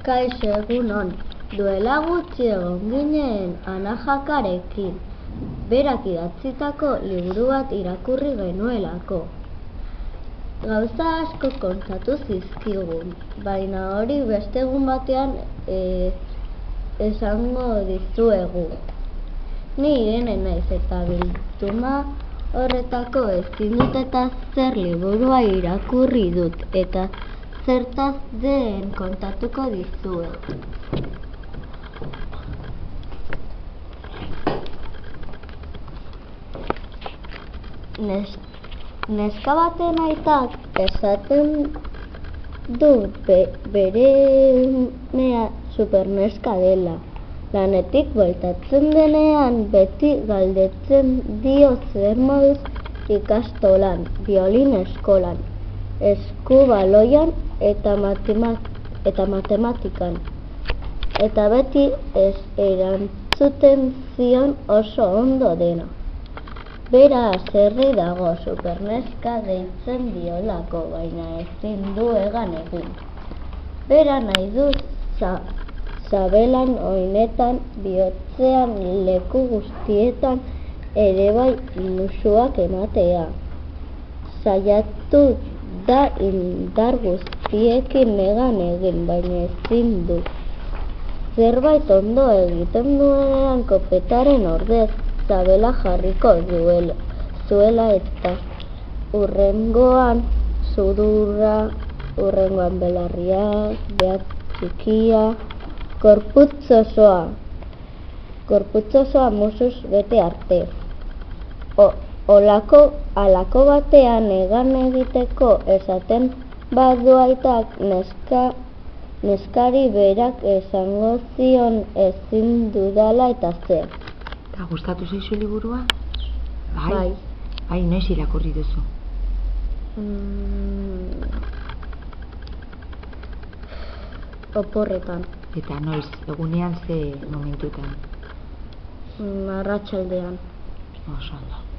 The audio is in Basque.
Kaixo egunon, duela gutxi egon ginen Ana Jakarekin, berak idatzitako liburu bat irakurri genuelako. Gauza asko kontatu zizkigun, baina hori beste egun batean esango dizuegu. Ni Irene naiz eta bilduma horretako ezin dut eta zer liburua irakurri dut eta zertaz den kontatuko dizuegu. Neska baten aitak esaten du bere umea superneska dela. Lanetik bueltatzen denean beti galdetzen dio zer moduz ikastolan, biolin eskolan, eskubaloian eta matematikan. Eta beti erantzuten zion oso ondo dena. Bera haserre dago, superneska deitzen diolako, baina ezin du egan egin. Bera nahi du sabelan, oinetan, bihotzean, leku guztietan ere bai musuak ematea. Saiatu da indar guztiekin egan egin, baina ezin du. Zerbait ondo egiten duenean kopetaren ordez sabela jarriko zuela eta hurrengoan sudurra, hurrengoan belarria, behat txikia, gorputz osoa musuz bete arte. Halako batean egan egiteko esaten badu aitak, neskari berak esango zion ezin dudala eta zer. Eta gustatu zaizu liburua? Bai. Bai, noiz irakurri duzu? Oporretan. Eta noiz, egunean ze momentutan? Arratsaldean. Oso ondo.